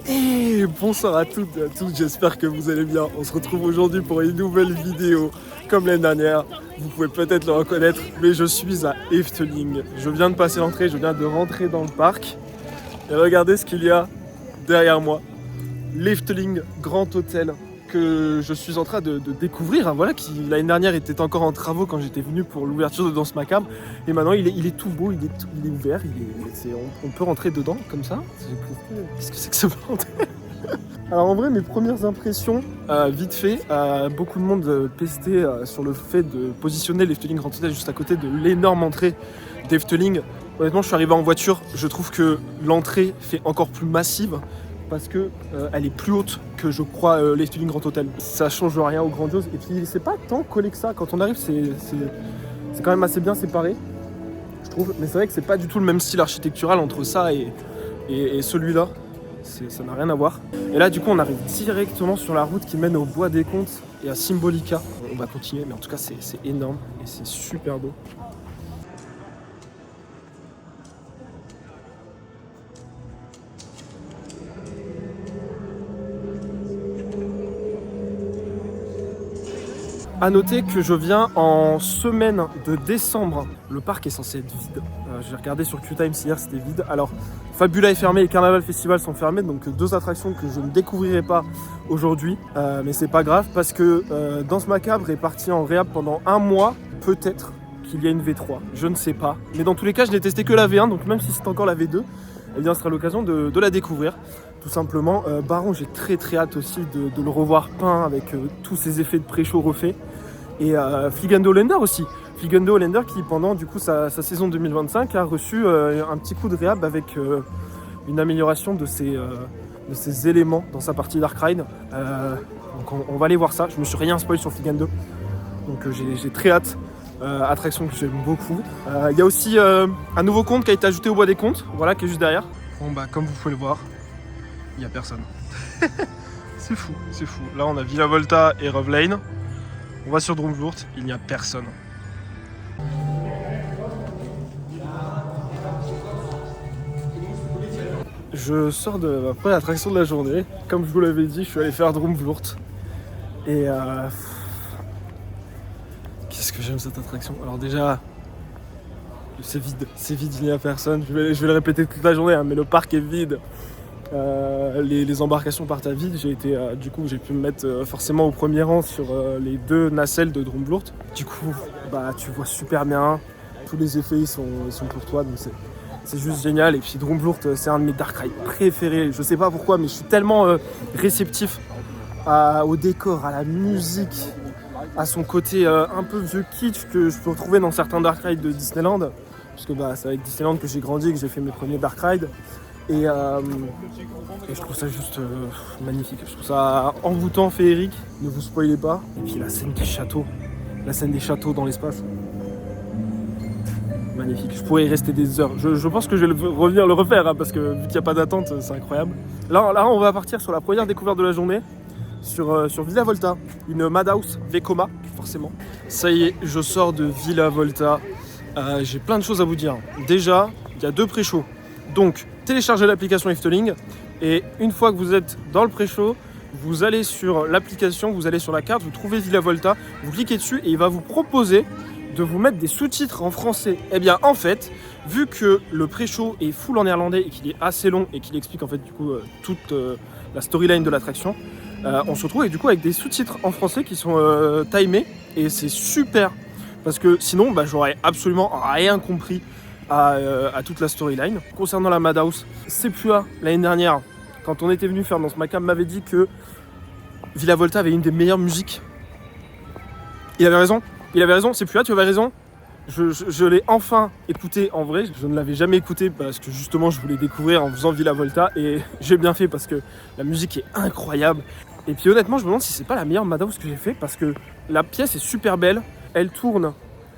Et bonsoir à toutes et à tous, j'espère que vous allez bien. On se retrouve aujourd'hui pour une nouvelle vidéo. Comme l'année dernière, vous pouvez peut-être le reconnaître, mais je suis à Efteling. Je viens de passer l'entrée, je viens de rentrer dans le parc. Et regardez ce qu'il y a derrière moi. L'Efteling Grand Hôtel que je suis en train de découvrir, hein, voilà, qui l'année dernière était encore en travaux quand j'étais venu pour l'ouverture de Danse Macabre. Et maintenant il est tout beau, il est ouvert, on peut rentrer dedans comme ça. Qu'est-ce que c'est que ce bordel? Alors en vrai, mes premières impressions, vite fait, beaucoup de monde pestait sur le fait de positionner l'Efteling Grand Hôtel juste à côté de l'énorme entrée d'Efteling. Honnêtement, je suis arrivé en voiture, je trouve que l'entrée fait encore plus massive parce que elle est plus haute que je crois l'Efteling Grand Hôtel. Ça change rien au grandiose et puis c'est pas tant collé que ça. Quand on arrive, c'est quand même assez bien séparé, je trouve. Mais c'est vrai que c'est pas du tout le même style architectural entre ça et celui-là. Ça n'a rien à voir. Et là du coup on arrive directement sur la route qui mène au Bois des Contes et à Symbolica. On va continuer, mais en tout cas c'est énorme et c'est super beau. A noter que je viens en semaine de décembre. Le parc est censé être vide. J'ai regardé sur Q-Times hier, c'était vide. Alors, Fabula est fermé et Carnaval Festival sont fermés, donc deux attractions que je ne découvrirai pas aujourd'hui. Mais c'est pas grave parce que Danse Macabre est parti en réhab pendant un mois, peut-être qu'il y a une V3, je ne sais pas. Mais dans tous les cas, je n'ai testé que la V1, donc même si c'est encore la V2, eh bien, ce sera l'occasion de la découvrir. Tout simplement, Baron, j'ai très hâte aussi de le revoir peint avec tous ses effets de pré-show refaits. Et Fliegende Holländer aussi. Fliegende Holländer qui, pendant du coup sa saison 2025, a reçu un petit coup de réhab avec une amélioration de ses éléments dans sa partie Dark Ride. Donc on va aller voir ça. Je me suis rien spoil sur Fliegende. Donc j'ai très hâte. Attraction que j'aime beaucoup. Il y a aussi un nouveau conte qui a été ajouté au Bois des Contes, voilà, qui est juste derrière. Bon bah comme vous pouvez le voir, il n'y a personne. C'est fou, c'est fou. Là on a Villa Volta et Rove Lane. On va sur Droomvloert, il n'y a personne. Je sors de ma première attraction de la journée. Comme je vous l'avais dit, je suis allé faire Droomvloert. Et qu'est-ce que j'aime cette attraction. Alors déjà, c'est vide, il n'y a personne. Je vais le répéter toute la journée, hein, mais le parc est vide. Les embarcations partent à vide. Du coup, j'ai pu me mettre forcément au premier rang sur les deux nacelles de Droomvloert. Du coup, bah, tu vois super bien. Tous les effets ils sont pour toi, donc c'est juste génial. Et puis Droomvloert, c'est un de mes dark rides préférés. Je sais pas pourquoi, mais je suis tellement réceptif au décor, à la musique, à son côté un peu vieux kitsch que je peux retrouver dans certains dark rides de Disneyland. Parce que bah, c'est avec Disneyland que j'ai grandi, que j'ai fait mes premiers dark rides. Et je trouve ça juste magnifique, je trouve ça envoûtant, féerique, ne vous spoilez pas. Et puis la scène des châteaux dans l'espace, magnifique, je pourrais y rester des heures. Je pense que je vais revenir le refaire, hein, parce que vu qu'il n'y a pas d'attente, c'est incroyable. Là on va partir sur la première découverte de la journée, sur Villa Volta, une Madhouse Vekoma, forcément. Ça y est, je sors de Villa Volta, j'ai plein de choses à vous dire. Déjà, il y a deux pré-shows. Donc, téléchargez l'application Efteling et une fois que vous êtes dans le pré-show, vous allez sur l'application, vous allez sur la carte, vous trouvez Villa Volta, vous cliquez dessus et il va vous proposer de vous mettre des sous-titres en français. Eh bien, en fait, vu que le pré-show est full en néerlandais et qu'il est assez long et qu'il explique en fait du coup toute la storyline de l'attraction, on se retrouve avec des sous-titres en français qui sont timés et c'est super parce que sinon, bah, j'aurais absolument rien compris à toute la storyline. Concernant la Madhouse, Sepua, l'année dernière, quand on était venu faire Danse Macabre, m'avait dit que Villa Volta avait une des meilleures musiques. Il avait raison, Sepua, tu avais raison. Je l'ai enfin écouté en vrai, je ne l'avais jamais écouté parce que justement je voulais découvrir en faisant Villa Volta et j'ai bien fait parce que la musique est incroyable. Et puis honnêtement, je me demande si c'est pas la meilleure Madhouse que j'ai fait parce que la pièce est super belle, elle tourne,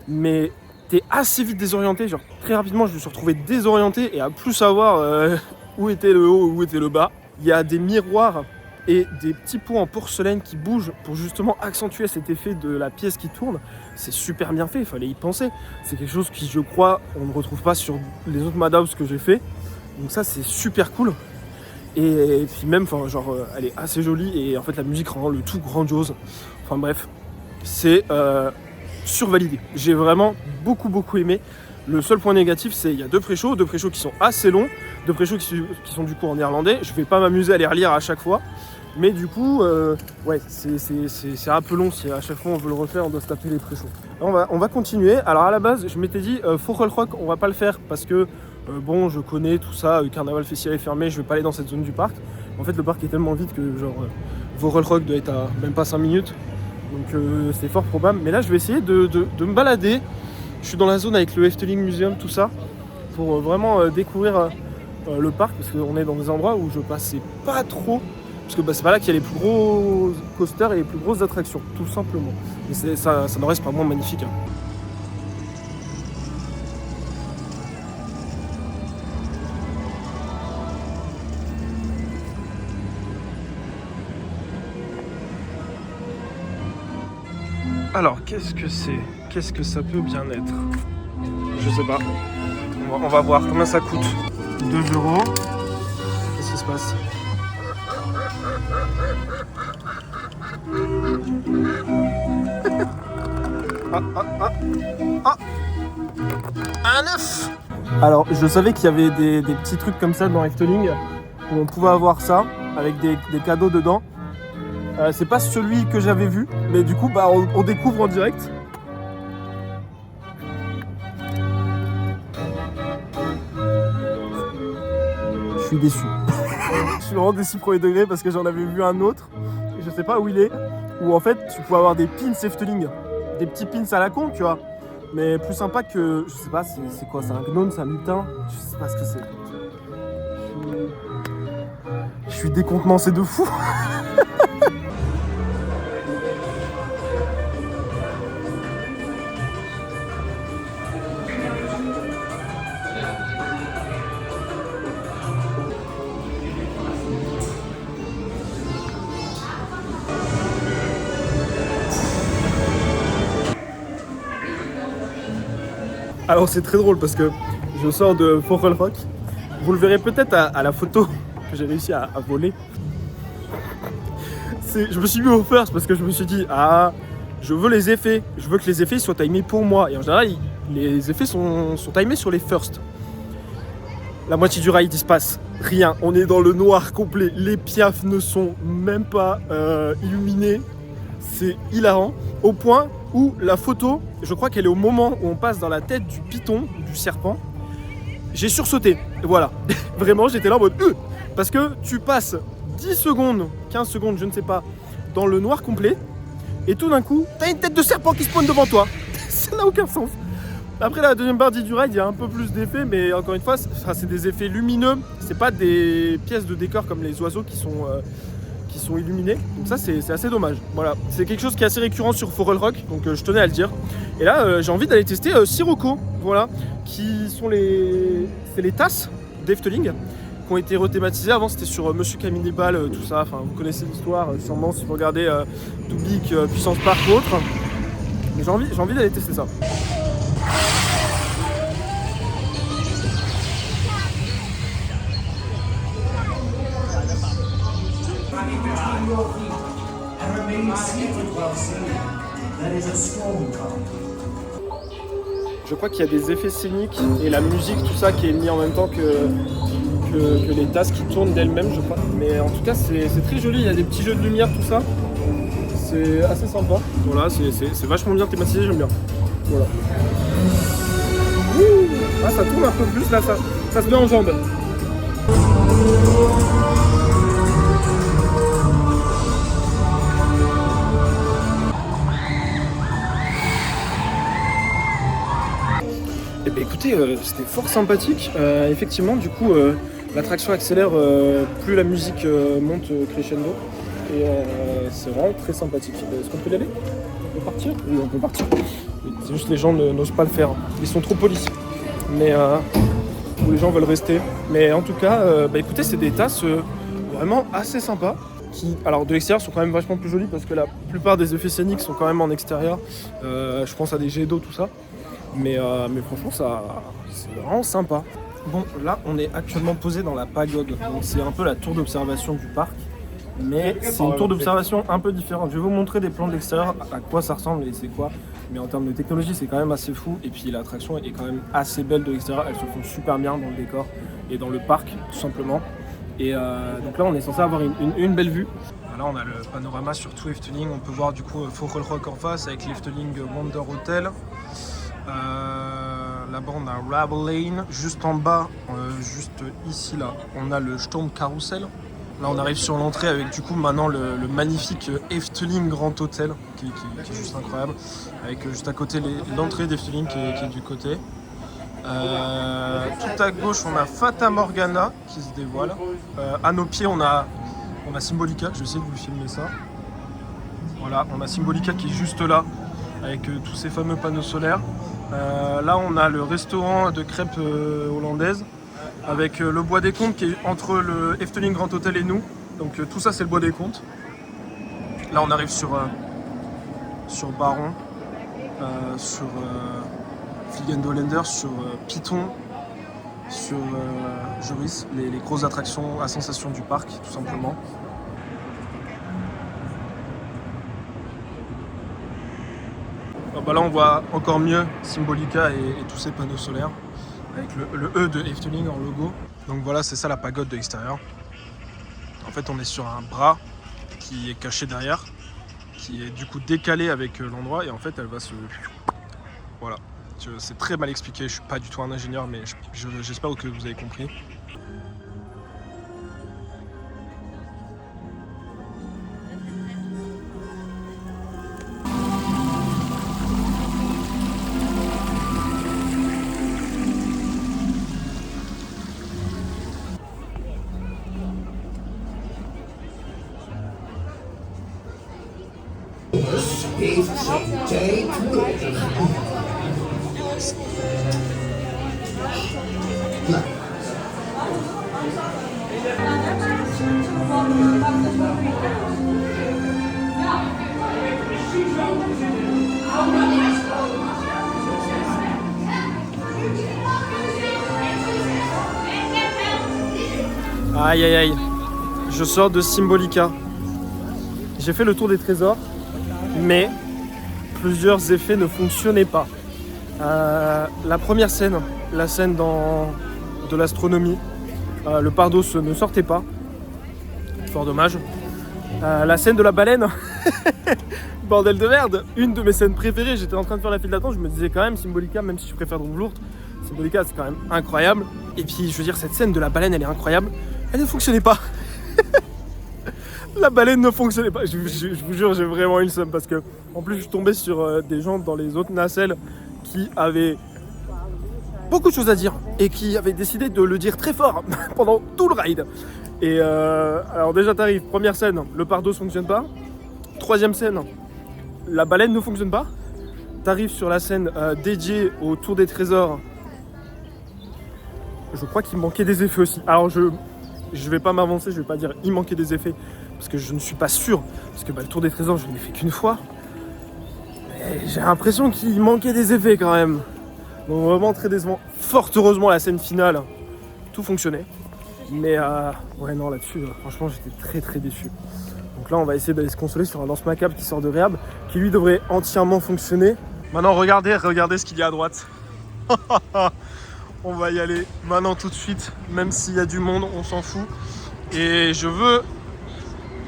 mais t'es assez vite désorienté, genre très rapidement je me suis retrouvé désorienté et à plus savoir où était le haut, où était le bas. Il y a des miroirs et des petits pots en porcelaine qui bougent pour justement accentuer cet effet de la pièce qui tourne. C'est super bien fait, il fallait y penser. C'est quelque chose qui, je crois, on ne retrouve pas sur les autres Madhouse que j'ai fait. Donc ça, c'est super cool. Et puis même, enfin, genre, elle est assez jolie et en fait la musique rend le tout grandiose. Enfin bref, c'est survalidé. J'ai vraiment beaucoup aimé. Le seul point négatif, c'est qu'il y a deux pré-shows qui sont assez longs, deux pré-shows qui sont du coup en néerlandais. Je vais pas m'amuser à les relire à chaque fois, mais du coup, ouais, c'est un peu long. Si à chaque fois on veut le refaire, on doit se taper les pré-shows. On va continuer. Alors à la base, je m'étais dit, Vogelrok, on va pas le faire parce que bon, je connais tout ça, Carnaval Festival est fermé, je vais pas aller dans cette zone du parc. En fait, le parc est tellement vide que genre Vogelrok doit être à même pas 5 minutes, donc c'est fort probable. Mais là, je vais essayer de me balader. Je suis dans la zone avec le Efteling Museum, tout ça, pour vraiment découvrir le parc, parce qu'on est dans des endroits où je passais pas trop, parce que c'est pas là qu'il y a les plus gros coasters et les plus grosses attractions, tout simplement. Mais ça n'en reste pas moins magnifique. Hein. Alors, qu'est-ce que c'est? Qu'est-ce que ça peut bien être? Je sais pas. On va voir combien ça coûte. 2 €. Qu'est-ce qui se passe? Un œuf! Alors, je savais qu'il y avait des petits trucs comme ça dans Efteling où on pouvait avoir ça avec des cadeaux dedans. C'est pas celui que j'avais vu, mais du coup, on découvre en direct. Je suis déçu. Je suis vraiment déçu premier degré parce que j'en avais vu un autre, et je sais pas où il est, où en fait tu pouvais avoir des pins Efteling, des petits pins à la con, tu vois, mais plus sympa que, je sais pas, c'est quoi, c'est un gnome, c'est un lutin, je sais pas ce que c'est. Je suis décontenancé de fou. Alors c'est très drôle parce que je sors de Vogelrok. Vous le verrez peut-être à la photo que j'ai réussi à voler. Je me suis mis au first parce que je me suis dit, je veux les effets. Je veux que les effets soient timés pour moi. Et en général, les effets sont timés sur les first. La moitié du ride, il se passe rien. On est dans le noir complet. Les piafs ne sont même pas illuminés. C'est hilarant. Au point où la photo, je crois qu'elle est au moment où on passe dans la tête du python, du serpent. J'ai sursauté. Voilà. Vraiment, j'étais là en mode parce que tu passes 10 secondes, 15 secondes, je ne sais pas, dans le noir complet. Et tout d'un coup, t'as une tête de serpent qui spawn devant toi. Ça n'a aucun sens. Après la deuxième partie du ride, il y a un peu plus d'effets, mais encore une fois, c'est des effets lumineux. C'est pas des pièces de décor comme les oiseaux qui sont illuminés. Donc ça, c'est assez dommage. Voilà, c'est quelque chose qui est assez récurrent sur Vogelrok, donc je tenais à le dire. Et là, j'ai envie d'aller tester Sirocco, voilà, qui sont les tasses d'Efteling qui ont été rethématisées. Avant, c'était sur Monsieur Caminébal, tout ça. Enfin, vous connaissez l'histoire, sûrement, si vous regardez Dubik, Puissance Park ou autre. Mais j'ai envie d'aller tester ça. Je crois qu'il y a des effets scéniques et la musique, tout ça qui est mis en même temps que les tasses qui tournent d'elles-mêmes, je crois. Mais en tout cas, c'est très joli, il y a des petits jeux de lumière, tout ça. C'est assez sympa. Voilà, c'est vachement bien thématisé, j'aime bien. Voilà. Ah, ça tourne un peu plus, là, ça se met en jambes. Eh bien, écoutez, c'était fort sympathique. Effectivement, du coup, l'attraction accélère plus la musique monte crescendo. Et c'est vraiment très sympathique. Est-ce qu'on peut y aller? On peut partir? Oui, on peut partir. C'est juste les gens n'osent pas le faire. Ils sont trop polis. Mais où les gens veulent rester. Mais en tout cas, écoutez, c'est des tasses vraiment assez sympas. Qui, alors de l'extérieur, sont quand même vachement plus jolies parce que la plupart des effets scéniques sont quand même en extérieur. Je pense à des jets d'eau, tout ça. Mais franchement, c'est vraiment sympa. Bon, là, on est actuellement posé dans la pagode. Donc, c'est un peu la tour d'observation du parc. Mais c'est une tour d'observation un peu différente. Je vais vous montrer des plans de l'extérieur, à quoi ça ressemble et c'est quoi. Mais en termes de technologie, c'est quand même assez fou. Et puis l'attraction est quand même assez belle de l'extérieur. Elle se fond super bien dans le décor et dans le parc, tout simplement. Et donc là, on est censé avoir une belle vue. Là, on a le panorama sur tout Efteling. On peut voir du coup Vogelrok en face avec l'Efteling Wonder Hotel. Là-bas, on a Rabble Lane. Juste en bas, juste ici, là, on a le Sturm Carousel. Là, on arrive sur l'entrée avec du coup maintenant le magnifique Efteling Grand Hotel qui est juste incroyable. Avec juste à côté l'entrée d'Efteling qui est du côté. Tout à gauche, on a Fata Morgana qui se dévoile. À nos pieds, on a Symbolica. Je vais essayer de vous filmer ça. Voilà, on a Symbolica qui est juste là avec tous ces fameux panneaux solaires. Là, on a le restaurant de crêpes hollandaises. Avec le bois des Comptes qui est entre le Efteling Grand Hotel et nous. Donc tout ça c'est le bois des Comptes. Là on arrive sur Baron, sur Fliegen Holländer, sur Python, sur Joris, les grosses attractions à sensation du parc tout simplement. Là on voit encore mieux Symbolica et tous ces panneaux solaires. Avec le E de Efteling en logo. Donc voilà, c'est ça la pagode de l'extérieur. En fait, on est sur un bras qui est caché derrière, qui est du coup décalé avec l'endroit et en fait, elle va se... Voilà. C'est très mal expliqué, je suis pas du tout un ingénieur, mais j'espère que vous avez compris. Aïe aïe aïe, je sors de Symbolica. J'ai fait le tour des trésors, mais plusieurs effets ne fonctionnaient pas. La première scène, la scène de l'astronomie, le Pardos ne sortait pas, fort dommage. La scène de la baleine, bordel de merde, une de mes scènes préférées, j'étais en train de faire la file d'attente, je me disais quand même Symbolica, même si je préfère Drumlourt, Symbolica c'est quand même incroyable. Et puis je veux dire, cette scène de la baleine elle est incroyable, elle ne fonctionnait pas. La baleine ne fonctionnait pas, je vous jure j'ai vraiment une somme parce que en plus je suis tombé sur des gens dans les autres nacelles qui avaient beaucoup de choses à dire et qui avaient décidé de le dire très fort pendant tout le ride. Et alors déjà t'arrives, première scène, le Pardos ne fonctionne pas. Troisième scène, la baleine ne fonctionne pas. T'arrives sur la scène dédiée au Tour des Trésors. Je crois qu'il manquait des effets aussi. Alors je vais pas m'avancer, je vais pas dire il manquait des effets parce que je ne suis pas sûr. Parce que le Tour des Trésors je ne l'ai fait qu'une fois. Mais j'ai l'impression qu'il manquait des effets quand même. Donc vraiment très décevant. Fort heureusement la scène finale, tout fonctionnait. Mais ouais non là-dessus franchement j'étais très très déçu. Donc là on va essayer d'aller se consoler sur un Danse Macabre qui sort de Réhab, qui lui devrait entièrement fonctionner. Maintenant regardez ce qu'il y a à droite. On va y aller maintenant tout de suite, même s'il y a du monde, on s'en fout. Et je veux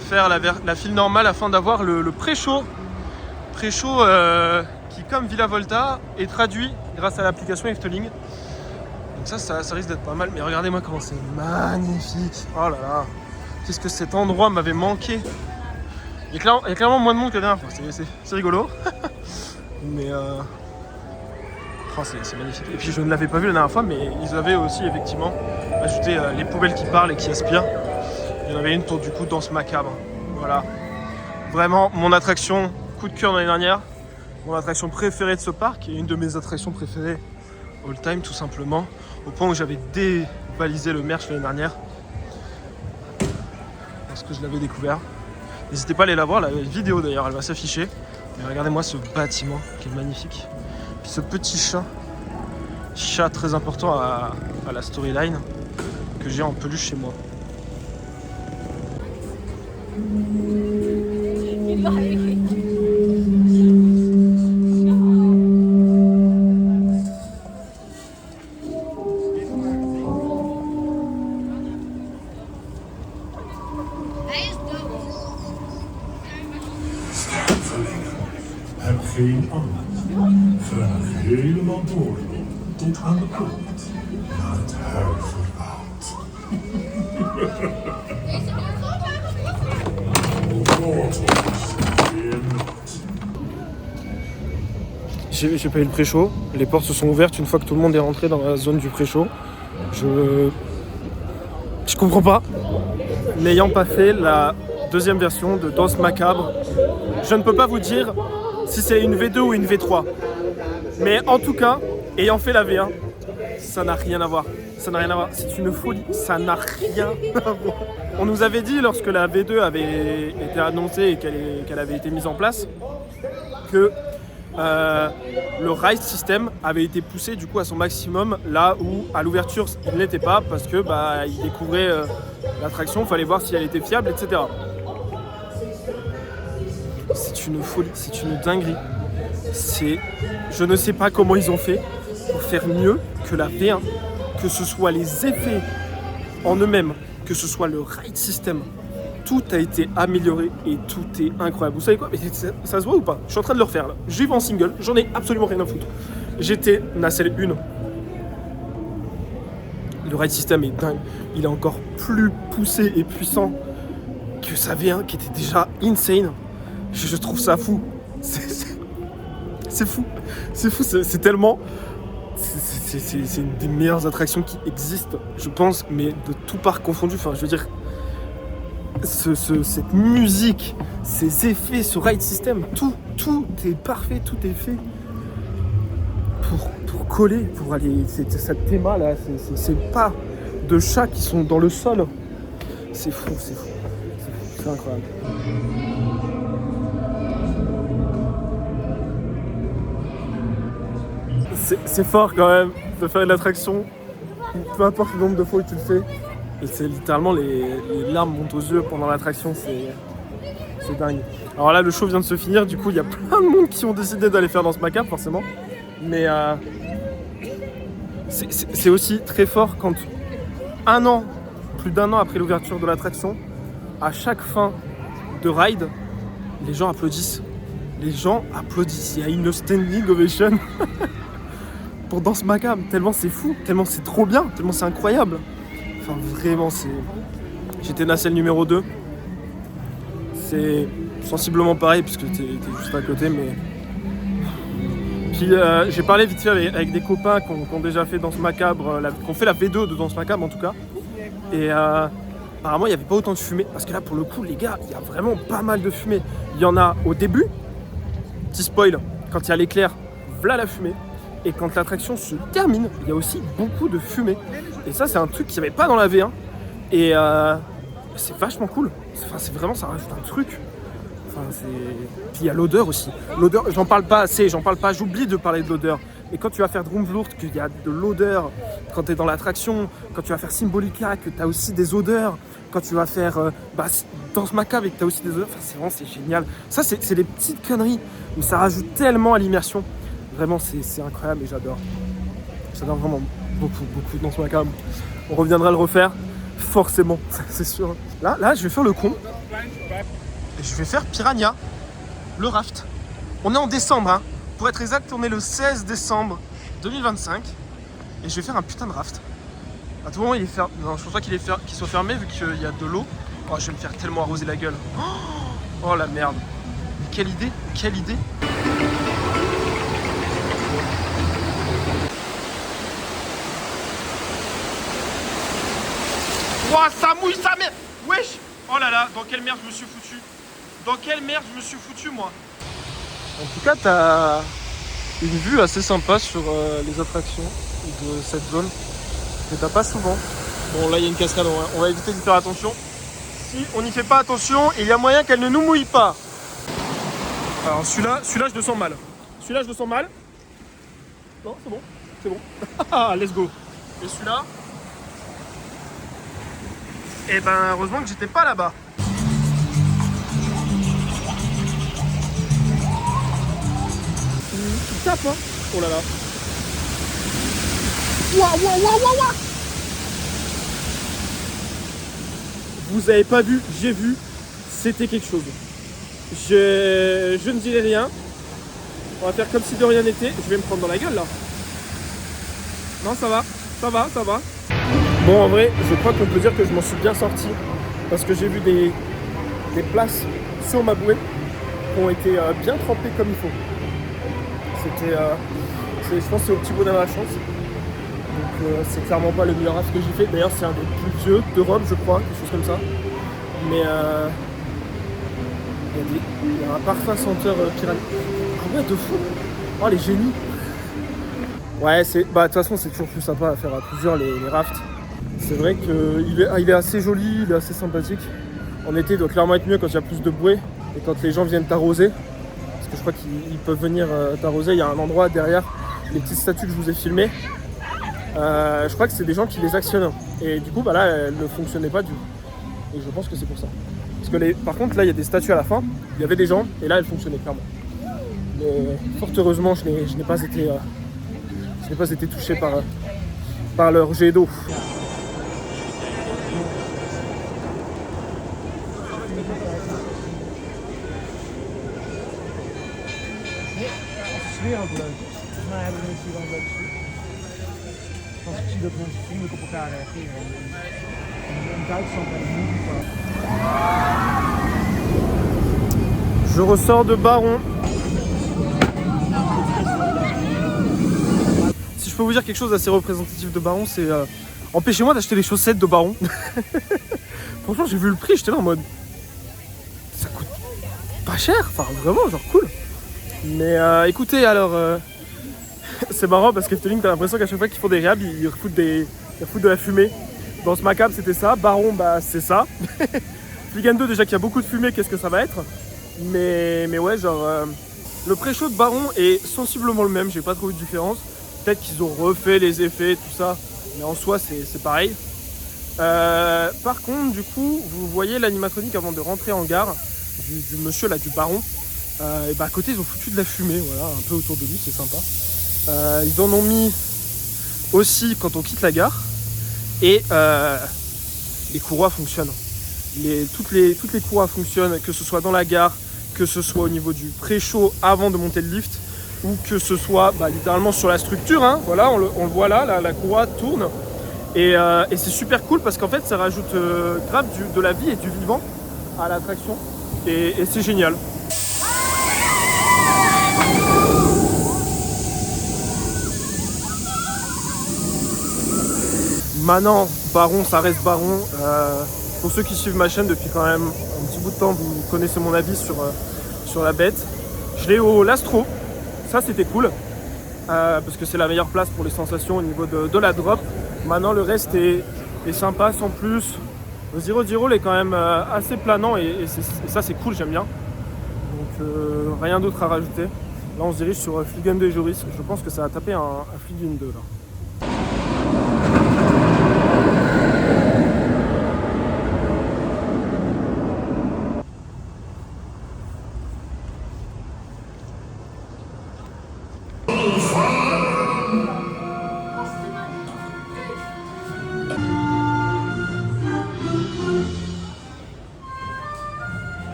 faire la file normale afin d'avoir le pré-show. Pré-show qui, comme Villa Volta, est traduit grâce à l'application Efteling. Donc ça risque d'être pas mal. Mais regardez-moi comment c'est magnifique. Oh là là. Qu'est-ce que cet endroit m'avait manqué. Il y a clairement moins de monde que la dernière fois. C'est rigolo. Mais oh, c'est magnifique. Et puis je ne l'avais pas vu la dernière fois, mais ils avaient aussi effectivement ajouté les poubelles qui parlent et qui aspirent. Il y en avait une pour du coup Danse Macabre. Voilà. Vraiment mon attraction coup de cœur de l'année dernière. Mon attraction préférée de ce parc et une de mes attractions préférées all time tout simplement. Au point où j'avais dévalisé le merch l'année dernière. Parce que je l'avais découvert. N'hésitez pas à aller la voir, la vidéo d'ailleurs elle va s'afficher. Mais regardez-moi ce bâtiment qui est magnifique. Puis ce petit chat très important à la storyline que j'ai en peluche chez moi. Heb geen angst. Vraag helemaal door tot aan de poort naar het huiveroud. J'ai payé le pré-show, les portes se sont ouvertes une fois que tout le monde est rentré dans la zone du pré-show. Je comprends pas. N'ayant pas fait la deuxième version de Danse Macabre, je ne peux pas vous dire si c'est une V2 ou une V3. Mais en tout cas, ayant fait la V1, ça n'a rien à voir. Ça n'a rien à voir. C'est une folie. Ça n'a rien à voir. On nous avait dit lorsque la V2 avait été annoncée et qu'elle avait été mise en place que le ride system avait été poussé du coup à son maximum là où à l'ouverture il ne l'était pas parce que il découvrait l'attraction, il fallait voir si elle était fiable, etc. C'est une folie, c'est une dinguerie. Je ne sais pas comment ils ont fait pour faire mieux que la V1, que ce soit les effets en eux-mêmes, que ce soit le ride system. Tout a été amélioré et tout est incroyable. Vous savez quoi? Mais ça se voit ou pas? Je suis en train de le refaire là. J'y vais en single, j'en ai absolument rien à foutre. J'étais nacelle 1. Le ride system est dingue. Il est encore plus poussé et puissant que sa V1 qui était déjà insane. Je trouve ça fou. C'est fou. C'est fou, c'est tellement... C'est une des meilleures attractions qui existent, je pense, mais de tout parc confondu. Enfin, je veux dire... cette musique, ces effets, ce ride system, tout est parfait, tout est fait pour coller, pour aller. Cette théma là, ces pas de chats qui sont dans le sol. C'est fou, c'est incroyable. C'est fort quand même de faire une attraction, peu importe le nombre de fois où tu le fais. Et c'est littéralement les larmes montent aux yeux pendant l'attraction, c'est dingue. Alors là, le show vient de se finir, du coup, il y a plein de monde qui ont décidé d'aller faire Danse Macabre, forcément. Mais c'est aussi très fort quand plus d'un an après l'ouverture de l'attraction, à chaque fin de ride, les gens applaudissent. Les gens applaudissent. Il y a une standing ovation pour Danse Macabre, tellement c'est fou, tellement c'est trop bien, tellement c'est incroyable. Enfin, vraiment, j'étais nacelle numéro 2. C'est sensiblement pareil, puisque t'es juste à côté, mais... Puis, j'ai parlé vite fait avec des copains qui ont déjà fait Danse Macabre, qui ont fait la V2 de Danse Macabre, en tout cas. Et apparemment, il n'y avait pas autant de fumée. Parce que là, pour le coup, les gars, il y a vraiment pas mal de fumée. Il y en a au début, petit spoil, quand il y a l'éclair, voilà la fumée. Et quand l'attraction se termine, il y a aussi beaucoup de fumée. Et ça, c'est un truc qu'il n'y avait pas dans la V1. Et c'est vachement cool. Enfin, c'est vraiment, ça rajoute un truc. Enfin, puis il y a l'odeur aussi. L'odeur, j'en parle pas assez, j'oublie de parler de l'odeur. Et quand tu vas faire Droomvloed, qu'il y a de l'odeur, quand tu es dans l'attraction, quand tu vas faire Symbolica, que tu as aussi des odeurs, quand tu vas faire Danse Macabre et que tu as aussi des odeurs, enfin, c'est génial. Ça, c'est des petites conneries, mais ça rajoute tellement à l'immersion. Vraiment, c'est incroyable et j'adore. J'adore vraiment beaucoup Danse Macabre. On reviendra le refaire, forcément, c'est sûr. Là, je vais faire le con. Et je vais faire Piranha, le raft. On est en décembre, hein. Pour être exact, on est le 16 décembre 2025. Et je vais faire un putain de raft. À tout moment, il est fermé. Non, je pense pas qu'il soit fermé vu qu'il y a de l'eau. Oh, je vais me faire tellement arroser la gueule. Oh la merde. Mais quelle idée, quelle idée. Ouah, ça mouille, ça merde. Wesh. Oh là là, dans quelle merde je me suis foutu. Dans quelle merde je me suis foutu, moi. En tout cas, t'as une vue assez sympa sur les attractions de cette zone que t'as pas souvent. Bon, là, il y a une cascade, on va éviter d'y faire attention. Si on n'y fait pas attention, il y a moyen qu'elle ne nous mouille pas. Alors, celui-là, je le sens mal. Celui-là, je le sens mal. Non, c'est bon, c'est bon. Let's go. Et celui-là... Et ben heureusement que j'étais pas là-bas. Il tape hein. Oh là là. Ouah. Vous avez pas vu, j'ai vu. C'était quelque chose. Je ne dirai rien. On va faire comme si de rien n'était. Je vais me prendre dans la gueule là. Non, ça va. Bon, en vrai, je crois qu'on peut dire que je m'en suis bien sorti. Parce que j'ai vu des places sur ma bouée qui ont été bien trempées comme il faut. Je pense que c'est au petit bonheur à la chance. Donc c'est clairement pas le meilleur raft que j'ai fait. D'ailleurs, c'est un des plus vieux d'Europe, je crois, quelque chose comme ça. Mais il y a un parfum senteur piranha. Ah ouais, de fou. Oh, les génies. Ouais, de toute façon, c'est toujours plus sympa à faire à plusieurs les rafts. C'est vrai qu'il est assez joli, il est assez sympathique. En été, il doit clairement être mieux quand il y a plus de bouées et quand les gens viennent t'arroser. Parce que je crois qu'ils peuvent venir t'arroser. Il y a un endroit derrière les petites statues que je vous ai filmées. Je crois que c'est des gens qui les actionnent. Et du coup, bah là, elles ne fonctionnaient pas du tout. Et je pense que c'est pour ça. Parce que par contre, là, il y a des statues à la fin. Il y avait des gens et là, elles fonctionnaient clairement. Mais fort heureusement, je n'ai pas été touché par leur jet d'eau. Wereldleuk. Volgens mij hebben we het hier wel een leuke sfeer. Als ik zie dat mensen vriendelijk op elkaar reageren. In Duitsland hebben we niet van. Je ressors de Baron. Si je peux vous dire quelque chose d'assez représentatif de Baron, c'est empêchez-moi d'acheter les chaussettes de Baron. Franchement, j'ai vu le prix, j'étais là en mode ça coûte pas cher, enfin vraiment, genre cool. Mais écoutez, alors c'est marrant parce que Efteling, t'as l'impression qu'à chaque fois qu'ils font des réhab, ils refoutent de la fumée. Dans ce macabre, c'était ça. Baron, bah c'est ça. Fliegen 2, déjà qu'il y a beaucoup de fumée, qu'est-ce que ça va être? Mais ouais, genre le pré-show de Baron est sensiblement le même, j'ai pas trouvé de différence. Peut-être qu'ils ont refait les effets, tout ça, mais en soi c'est pareil. Par contre, du coup, vous voyez l'animatronique avant de rentrer en gare du monsieur là, du Baron. Et bah à côté ils ont foutu de la fumée, voilà, un peu autour de lui, c'est sympa. Ils en ont mis aussi quand on quitte la gare. Et les courroies fonctionnent. Toutes les courroies fonctionnent, que ce soit dans la gare, que ce soit au niveau du pré-show avant de monter le lift, ou que ce soit littéralement sur la structure, hein. Voilà, on le voit là, la courroie tourne. Et c'est super cool parce qu'en fait ça rajoute grave de la vie et du vivant à l'attraction. Et c'est génial. Maintenant, Baron, ça reste Baron. Pour ceux qui suivent ma chaîne depuis quand même un petit bout de temps, vous connaissez mon avis sur la bête. Je l'ai au Lastro, ça c'était cool, parce que c'est la meilleure place pour les sensations au niveau de la drop. Maintenant le reste est sympa sans plus. Le Zero Zero est quand même assez planant et ça c'est cool, j'aime bien. Donc rien d'autre à rajouter. Là on se dirige sur Fliegen 2 et Joris. Je pense que ça va taper un Fliegen 2 là.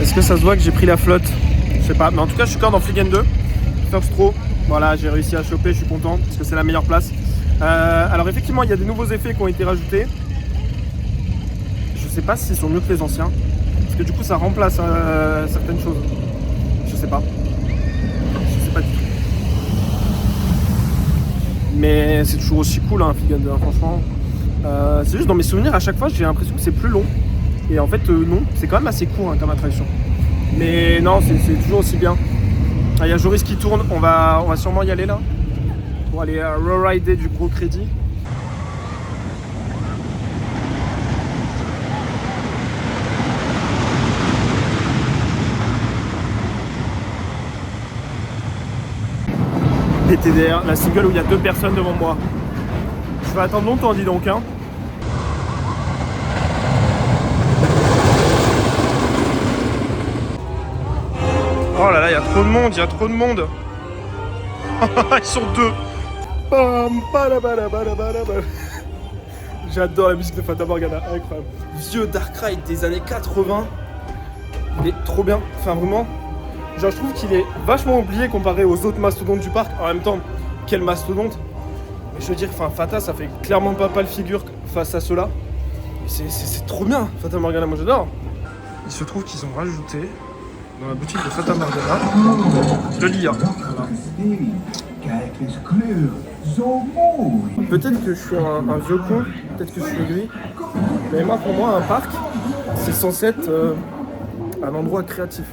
Est-ce que ça se voit que j'ai pris la flotte? Je sais pas, mais en tout cas je suis encore dans Fliegen 2. First row, voilà, j'ai réussi à choper, je suis content parce que c'est la meilleure place. Alors effectivement il y a des nouveaux effets qui ont été rajoutés. Je sais pas s'ils sont mieux que les anciens, parce que du coup ça remplace certaines choses. Je sais pas du tout. Mais c'est toujours aussi cool hein, Fliegen 2, hein, franchement. C'est juste dans mes souvenirs à chaque fois j'ai l'impression que c'est plus long. Et en fait non, c'est quand même assez court hein, comme attraction. Mais non, c'est toujours aussi bien. Il y a Joris qui tourne, on va sûrement y aller là. Pour aller re-rider du gros crédit. était derrière la single où il y a 2 personnes devant moi. Je vais attendre longtemps, dis donc, hein. Oh là là, il y a trop de monde, il y a trop de monde. Ils sont 2. J'adore la musique de Fata Morgana, incroyable. Vieux Dark Ride des années 80. Il est trop bien, enfin vraiment. Genre je trouve qu'il est vachement oublié comparé aux autres mastodontes du parc. En même temps, quel mastodonte. Mais je veux dire, enfin Fata ça fait clairement pas le figure face à ceux-là. C'est trop bien, Fata Morgana, moi j'adore. Il se trouve qu'ils ont rajouté dans la boutique de Fata Morgana de l'IA. Voilà. Peut-être que je suis un vieux con, peut-être que je suis aigri, mais moi pour moi un parc c'est censé être un endroit créatif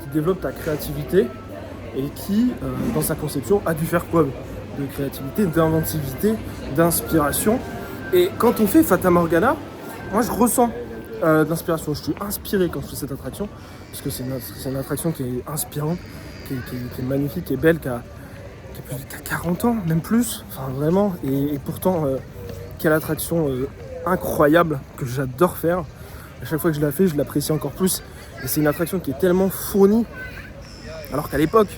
qui développe ta créativité et qui dans sa conception a dû faire preuve de créativité, d'inventivité, d'inspiration. Et quand on fait Fata Morgana, moi je ressens d'inspiration, je suis inspiré quand je fais cette attraction parce que c'est une attraction qui est inspirante, qui est magnifique, qui est belle, qui a 40 ans, même plus, enfin vraiment, et pourtant quelle attraction incroyable que j'adore faire. À chaque fois que je la fais, je l'apprécie encore plus, et c'est une attraction qui est tellement fournie, alors qu'à l'époque,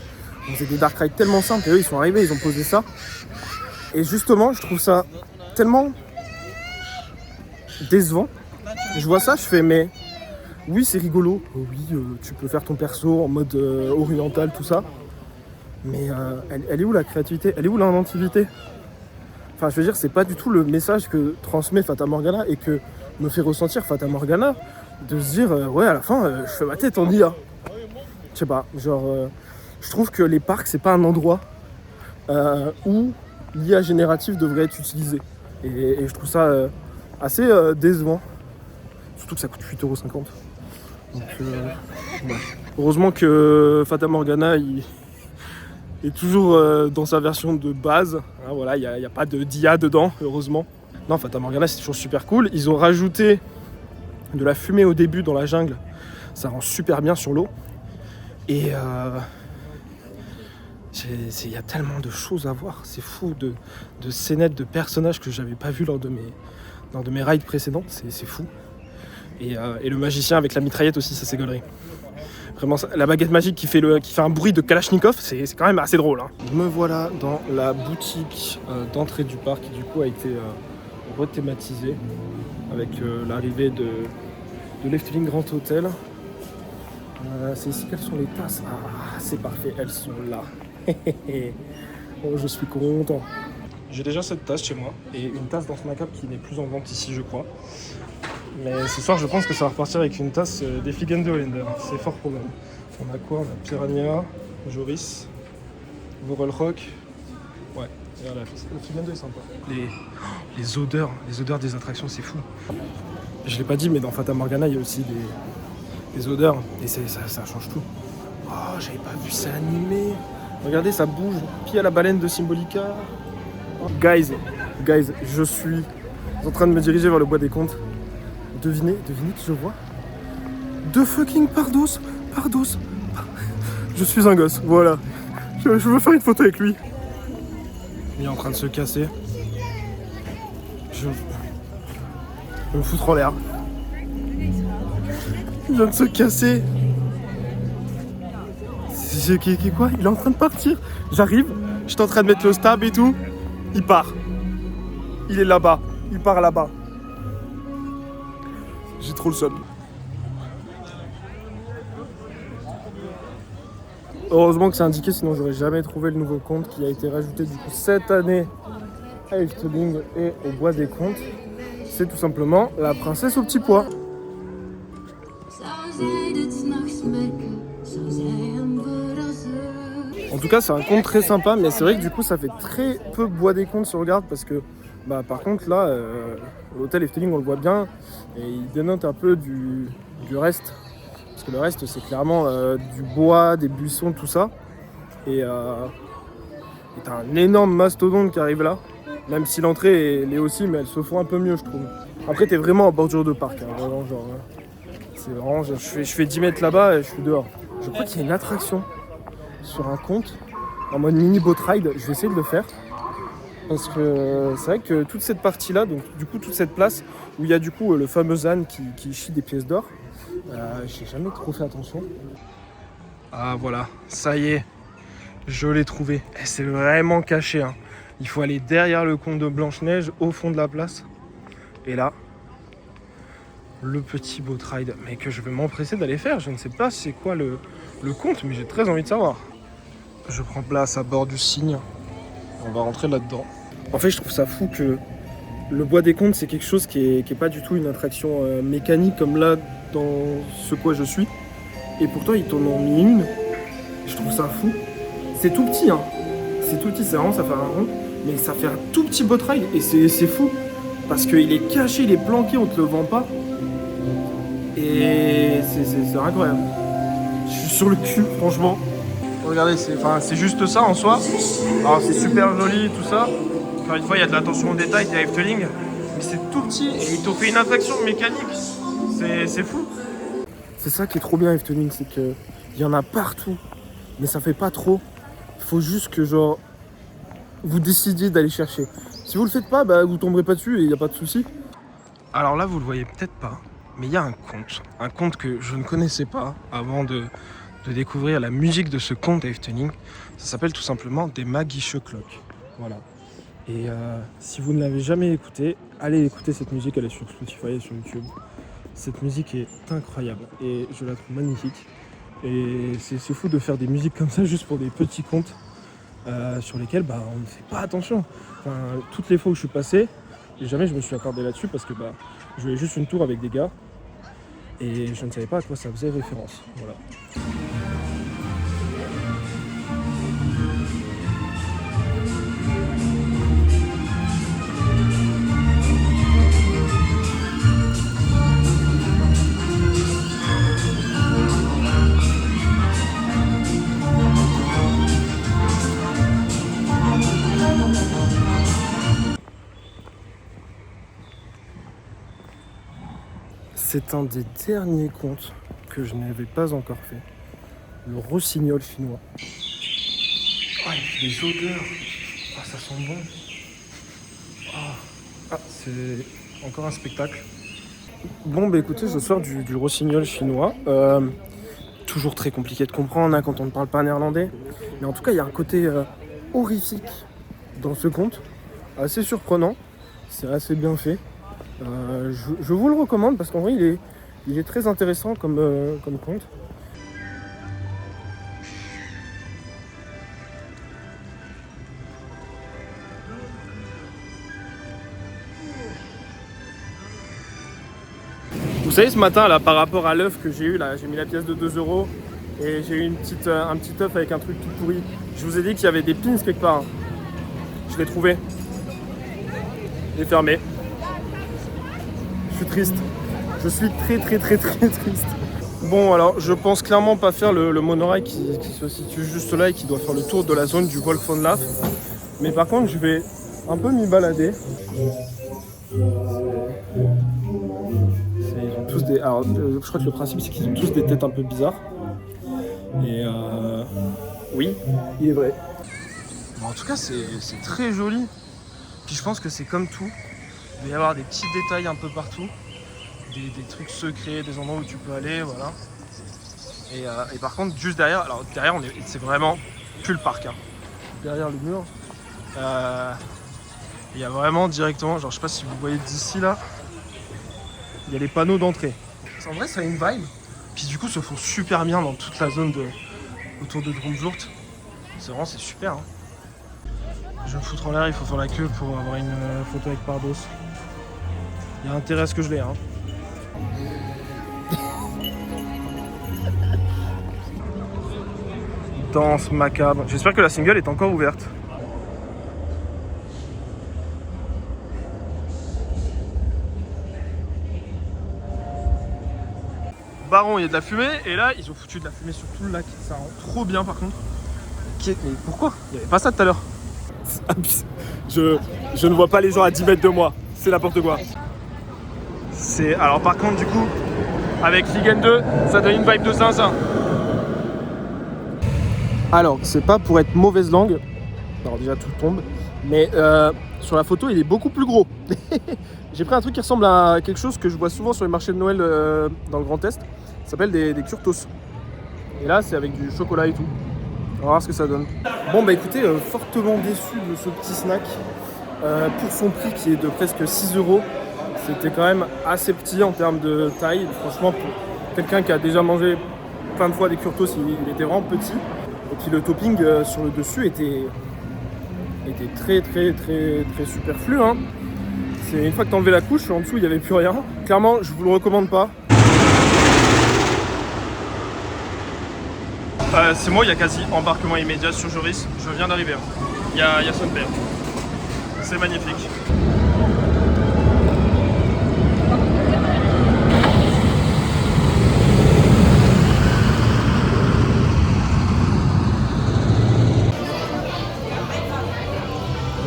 on faisait des dark rides tellement simples, et eux ils sont arrivés, ils ont posé ça, et justement je trouve ça tellement décevant. Je vois ça, je fais mais oui c'est rigolo, oui tu peux faire ton perso en mode oriental, tout ça. Mais elle est où la créativité? Elle est où l'inventivité? Enfin, je veux dire, c'est pas du tout le message que transmet Fata Morgana et que me fait ressentir Fata Morgana, de se dire, ouais, à la fin, je fais ma tête en IA. Je sais pas, genre, je trouve que les parcs, c'est pas un endroit où l'IA générative devrait être utilisée. Et je trouve ça assez décevant. Surtout que ça coûte 8,50 €. Donc, ouais. Heureusement que Fata Morgana, il est toujours dans sa version de base, hein, voilà, il n'y a pas d'IA dedans, heureusement. Non, Fata Morgana c'est toujours super cool. Ils ont rajouté de la fumée au début dans la jungle, ça rend super bien sur l'eau. Et il y a tellement de choses à voir, c'est fou, de scénettes, de personnages que j'avais pas vu lors de mes rides précédents, c'est fou. Et le magicien avec la mitraillette aussi, ça c'est gaulerie. Vraiment, la baguette magique qui fait un bruit de Kalachnikov, c'est quand même assez drôle. Hein. Me voilà dans la boutique d'entrée du parc qui du coup a été rethématisée avec l'arrivée de l'Efteling Grand Hotel. C'est ici qu'elles sont les tasses. Ah, c'est parfait, elles sont là. Oh, je suis content. J'ai déjà cette tasse chez moi et une tasse dans ce macabre qui n'est plus en vente ici, je crois. Mais ce soir, je pense que ça va repartir avec une tasse des Fliegen de Holländer. C'est fort probable. On a quoi? On a Piranha, Joris, Vorelrock. Ouais, regarde, le Fliegen 2 est sympa. Les odeurs des attractions, c'est fou. Je l'ai pas dit, mais dans Fata Morgana, il y a aussi des odeurs. Et ça change tout. Oh, j'avais pas vu ça animé. Regardez, ça bouge. Puis il y a la baleine de Symbolica. Oh. Guys, je suis en train de me diriger vers le bois des contes. Devinez qui je vois? De fucking Pardos. Je suis un gosse, voilà. Je veux faire une photo avec lui. Il est en train de se casser. Je vais me foutre en l'air. Il vient de se casser. Quoi? Il est en train de partir. J'arrive, j'étais en train de mettre le stab et tout. Il part. Il est là-bas. Il part là-bas. J'ai trop le seum. Heureusement que c'est indiqué, sinon j'aurais jamais trouvé le nouveau conte qui a été rajouté du coup cette année à Efteling et au Bois des Contes. C'est tout simplement la princesse au petit pois. En tout cas, c'est un conte très sympa, mais c'est vrai que du coup, ça fait très peu Bois des Contes si on regarde parce que, par contre, là, l'hôtel Efteling, on le voit bien et il dénote un peu du reste. Parce que le reste, c'est clairement du bois, des buissons, tout ça. Et t'as un énorme mastodonte qui arrive là. Même si l'entrée elle est aussi, mais elle se fond un peu mieux, je trouve. Après, t'es vraiment en bordure de parc. Hein, vraiment, genre, c'est vraiment, je fais 10 mètres là-bas et je suis dehors. Je crois qu'il y a une attraction sur un conte en mode mini boat ride. Je vais essayer de le faire. Parce que c'est vrai que toute cette partie-là, donc du coup toute cette place où il y a du coup le fameux âne qui chie des pièces d'or, j'ai jamais trop fait attention. Ah voilà, ça y est, je l'ai trouvé. Et c'est vraiment caché, hein. Il faut aller derrière le conte de Blanche-Neige, au fond de la place. Et là, le petit boat ride, mais que je vais m'empresser d'aller faire. Je ne sais pas c'est quoi le conte, mais j'ai très envie de savoir. Je prends place à bord du Cygne. On va rentrer là-dedans. En fait, je trouve ça fou que le bois des contes, c'est quelque chose qui est pas du tout une attraction mécanique comme là, dans ce quoi je suis. Et pourtant, ils t'en ont mis une. Je trouve ça fou. C'est tout petit, hein. C'est tout petit, c'est vraiment, ça fait un rond. Mais ça fait un tout petit boat ride. Et c'est fou. Parce qu'il est caché, il est planqué, on te le vend pas. Et c'est incroyable. Je suis sur le cul, franchement. Regardez, c'est juste ça en soi. Alors c'est super joli tout ça. Encore une fois, il y a de l'attention au détail, il y a Efteling. Mais c'est tout petit et ils t'ont fait une attraction mécanique. C'est fou. C'est ça qui est trop bien Efteling, c'est qu'il y en a partout. Mais ça fait pas trop. Il faut juste que genre vous décidiez d'aller chercher. Si vous le faites pas, bah, vous tomberez pas dessus et il n'y a pas de souci. Alors là, vous le voyez peut-être pas, mais il y a un conte que je ne connaissais pas avant de découvrir la musique de ce conte à Efteling. Ça s'appelle tout simplement des Magische Clock. Voilà. Et si vous ne l'avez jamais écouté, allez écouter cette musique, elle est sur Spotify et sur YouTube. Cette musique est incroyable et je la trouve magnifique. Et c'est fou de faire des musiques comme ça juste pour des petits contes sur lesquels on ne fait pas attention. Enfin, toutes les fois où je suis passé, jamais je me suis accordé là-dessus parce que je jouais juste une tour avec des gars et je ne savais pas à quoi ça faisait référence. Voilà. C'est un des derniers contes que je n'avais pas encore fait. Le rossignol finnois. Ah, il fait des odeurs. Ah, ça sent bon. Ah, c'est encore un spectacle. Bon, écoutez, je sors du rossignol chinois. Toujours très compliqué de comprendre hein, quand on ne parle pas néerlandais. Mais en tout cas, il y a un côté horrifique dans ce conte. Assez surprenant. C'est assez bien fait. Je vous le recommande parce qu'en vrai il est très intéressant comme conte. Vous savez ce matin là par rapport à l'œuf que j'ai eu là, j'ai mis la pièce de 2 € et j'ai eu un petit œuf avec un truc tout pourri. Je vous ai dit qu'il y avait des pins quelque part. Je l'ai trouvé. Il est fermé. Je suis triste. Je suis très triste. Bon alors je pense clairement pas faire le monorail qui se situe juste là et qui doit faire le tour de la zone du Wolf von Laff. Mais par contre je vais un peu m'y balader. Ils ont tous des. Alors je crois que le principe c'est qu'ils ont tous des têtes un peu bizarres. Et oui, il est vrai. Bon, en tout cas c'est très joli. Puis je pense que c'est comme tout. Il va y avoir des petits détails un peu partout, des trucs secrets, des endroits où tu peux aller, voilà. Et par contre, juste derrière, alors derrière, c'est vraiment plus le parc. Hein. Derrière le mur, il y a vraiment directement, genre je sais pas si vous voyez d'ici là, il y a les panneaux d'entrée. En vrai, ça a une vibe. Puis du coup, se font super bien dans toute la zone autour de Drumzurt. C'est super. Hein. Je vais me foutre en l'air, il faut faire la queue pour avoir une photo avec Pardos. Il y a intérêt à ce que je l'ai, hein. Danse macabre. J'espère que la single est encore ouverte. Baron, il y a de la fumée, et là, ils ont foutu de la fumée sur tout le lac. Ça rend trop bien, par contre. Mais pourquoi? Il n'y avait pas ça tout à l'heure. Je ne vois pas les gens à 10 mètres de moi. C'est n'importe quoi. Alors par contre du coup avec Ligue 2 ça donne une vibe de zinzin. Alors, c'est pas pour être mauvaise langue, alors déjà tout tombe, mais sur la photo il est beaucoup plus gros. J'ai pris un truc qui ressemble à quelque chose que je vois souvent sur les marchés de Noël dans le Grand Est, ça s'appelle des curtos. Et là c'est avec du chocolat et tout. On va voir ce que ça donne. Bon bah écoutez, fortement déçu de ce petit snack. Pour son prix qui est de presque 6 €, c'était quand même assez petit en termes de taille. Franchement, pour quelqu'un qui a déjà mangé plein de fois des curtos, il était vraiment petit. Et puis le topping sur le dessus était très superflu. Hein. C'est une fois que t'enlevais la couche, en dessous il n'y avait plus rien. Clairement, je vous le recommande pas. C'est moi, il y a quasi embarquement immédiat sur Joris. Je viens d'arriver. Il y a son père. C'est magnifique.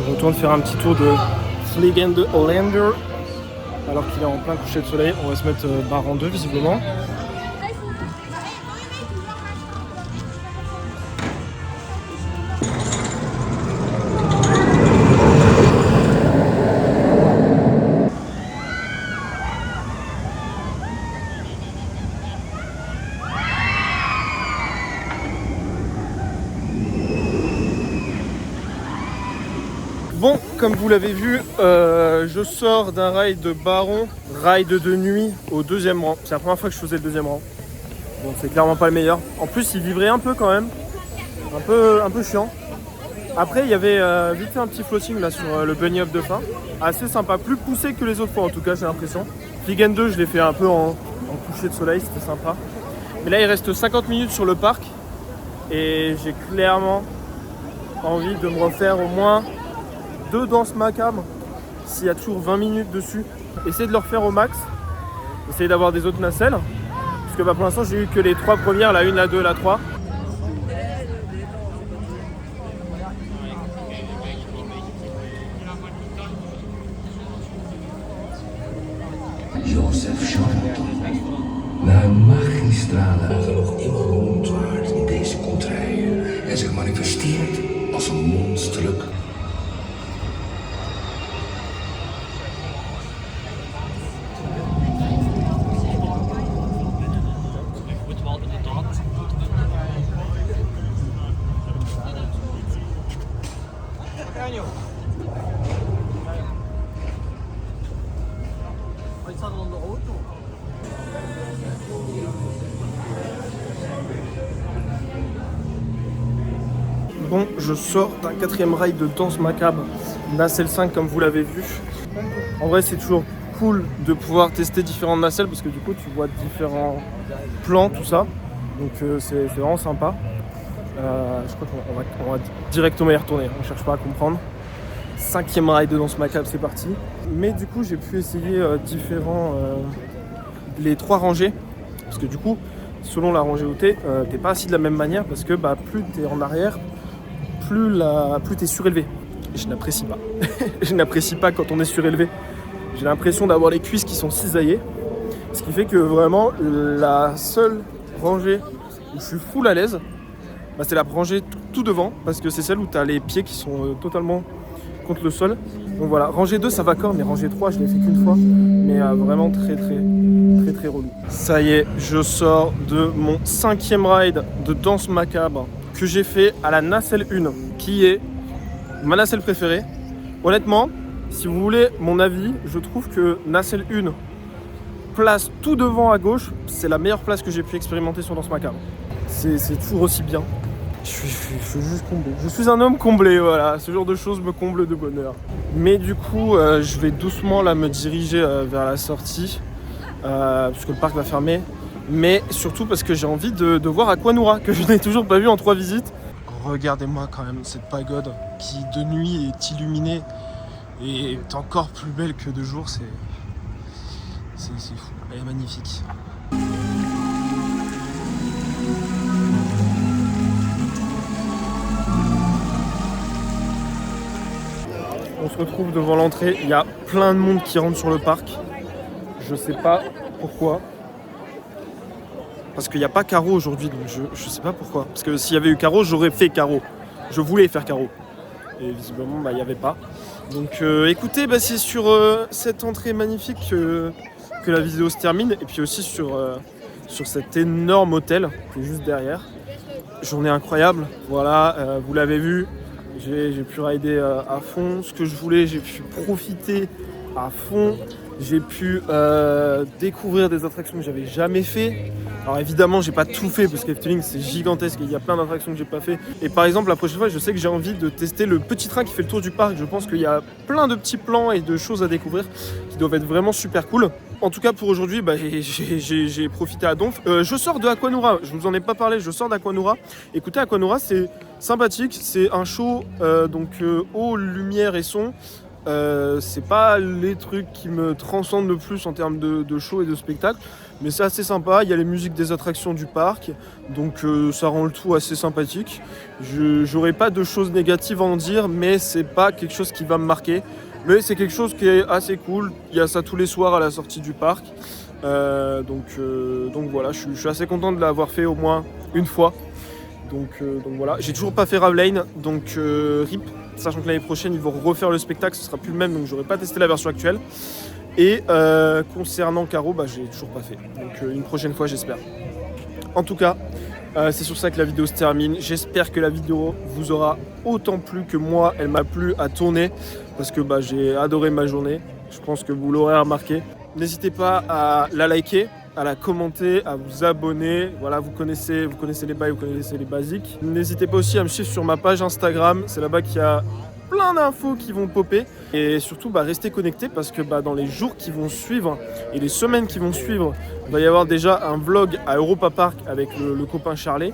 Je retourne faire un petit tour de Vliegende Hollander alors qu'il est en plein coucher de soleil. On va se mettre barre en deux visiblement. Bon, comme vous l'avez vu, je sors d'un ride de Baron, ride de nuit au deuxième rang. C'est la première fois que je faisais le deuxième rang. Donc c'est clairement pas le meilleur. En plus, il vibrait un peu quand même. Un peu chiant. Après, il y avait vite fait un petit floating là sur le bunny up de fin. Assez sympa, plus poussé que les autres fois en tout cas, j'ai l'impression. Fliegen 2, je l'ai fait un peu en coucher de soleil, c'était sympa. Mais là, il reste 50 minutes sur le parc. Et j'ai clairement envie de me refaire au moins 2 danses macabres, s'il y a toujours 20 minutes dessus. Essayez de le refaire au max. Essayez d'avoir des autres nacelles. Parce que pour l'instant, j'ai eu que les 3 premières, la 1, la 2, la 3. Joseph Charlton. Na een magistrale nog immer rondwaart in deze contraien en zich manifesteert als een monsterlijk. Bon, je sors d'un 4e ride de danse macabre, nacelle 5 comme vous l'avez vu. En vrai, c'est toujours cool de pouvoir tester différentes nacelles parce que du coup, tu vois différents plans, tout ça. Donc c'est vraiment sympa. Je crois qu'on va directement y retourner, on cherche pas à comprendre. 5e ride de danse macabre, c'est parti. Mais du coup, j'ai pu essayer les 3 rangées. Parce que du coup, selon la rangée où t'es pas assis de la même manière parce que plus t'es en arrière, plus t'es surélevé. Et je n'apprécie pas. Je n'apprécie pas quand on est surélevé. J'ai l'impression d'avoir les cuisses qui sont cisaillées. Ce qui fait que vraiment, la seule rangée où je suis full à l'aise, c'est la rangée tout devant. Parce que c'est celle où tu as les pieds qui sont totalement contre le sol. Donc voilà, rangée 2 ça va encore, mais rangée 3 je l'ai fait qu'une fois. Mais vraiment très relou. Ça y est, je sors de mon 5e ride de danse macabre que j'ai fait à la nacelle 1, qui est ma nacelle préférée. Honnêtement, si vous voulez mon avis, je trouve que nacelle 1, place tout devant à gauche, c'est la meilleure place que j'ai pu expérimenter sur danse macabre. C'est toujours aussi bien. Je suis juste comblé. Je suis un homme comblé, voilà. Ce genre de choses me comble de bonheur. Mais du coup, je vais doucement là me diriger vers la sortie, puisque le parc va fermer. Mais surtout parce que j'ai envie de voir Aquanura, que je n'ai toujours pas vu en 3 visites. Regardez-moi quand même cette pagode qui de nuit est illuminée et est encore plus belle que de jour. C'est fou, elle est magnifique. On se retrouve devant l'entrée, il y a plein de monde qui rentre sur le parc. Je sais pas pourquoi. parce qu'il n'y a pas Caro aujourd'hui, donc je sais pas pourquoi. Parce que s'il y avait eu Caro, j'aurais fait Caro. Je voulais faire Caro. Et visiblement, il n'y avait pas. Donc écoutez, c'est sur cette entrée magnifique que la vidéo se termine. Et puis aussi sur cet énorme hôtel qui est juste derrière. Journée incroyable, voilà, vous l'avez vu. J'ai pu rider à fond ce que je voulais, j'ai pu profiter à fond. J'ai pu découvrir des attractions que j'avais jamais fait. Alors évidemment, j'ai pas tout fait parce qu'Efteling c'est gigantesque et il y a plein d'attractions que j'ai pas fait. Et par exemple, la prochaine fois, je sais que j'ai envie de tester le petit train qui fait le tour du parc. Je pense qu'il y a plein de petits plans et de choses à découvrir qui doivent être vraiment super cool. En tout cas, pour aujourd'hui, j'ai profité à donf. Je sors de Aquanura, je vous en ai pas parlé, je sors d'Aquanura. Écoutez, Aquanura, c'est sympathique, c'est un show eau, lumière et son. C'est pas les trucs qui me transcendent le plus en termes de show et de spectacle, mais c'est assez sympa. Il y a les musiques des attractions du parc, donc ça rend le tout assez sympathique. J'aurais pas de choses négatives à en dire, mais c'est pas quelque chose qui va me marquer. Mais c'est quelque chose qui est assez cool. Il y a ça tous les soirs à la sortie du parc. Donc voilà, je suis assez content de l'avoir fait au moins une fois. Donc voilà, j'ai toujours pas fait Ravlane, donc RIP. Sachant que l'année prochaine, ils vont refaire le spectacle, ce sera plus le même, donc j'aurais pas testé la version actuelle. Et concernant Caro, j'ai toujours pas fait. Donc une prochaine fois, j'espère. En tout cas, c'est sur ça que la vidéo se termine. J'espère que la vidéo vous aura autant plu que moi, elle m'a plu à tourner. Parce que j'ai adoré ma journée. Je pense que vous l'aurez remarqué. N'hésitez pas à la liker, à la commenter, à vous abonner. Voilà, vous connaissez les bails, vous connaissez les basiques. N'hésitez pas aussi à me suivre sur ma page Instagram. C'est là-bas qu'il y a plein d'infos qui vont popper. Et surtout, restez connectés parce que dans les jours qui vont suivre et les semaines qui vont suivre, il va y avoir déjà un vlog à Europa Park avec le copain Charlet.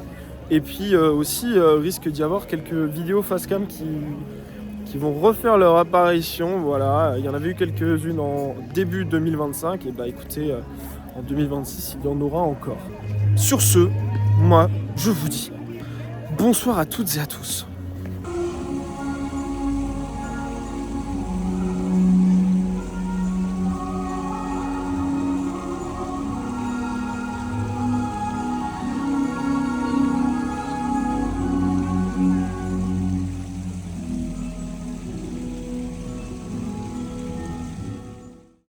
Et puis aussi, risque d'y avoir quelques vidéos face cam qui vont refaire leur apparition. Voilà, il y en avait eu quelques-unes en début 2025. Et écoutez, en 2026, il y en aura encore. Sur ce, moi, je vous dis bonsoir à toutes et à tous.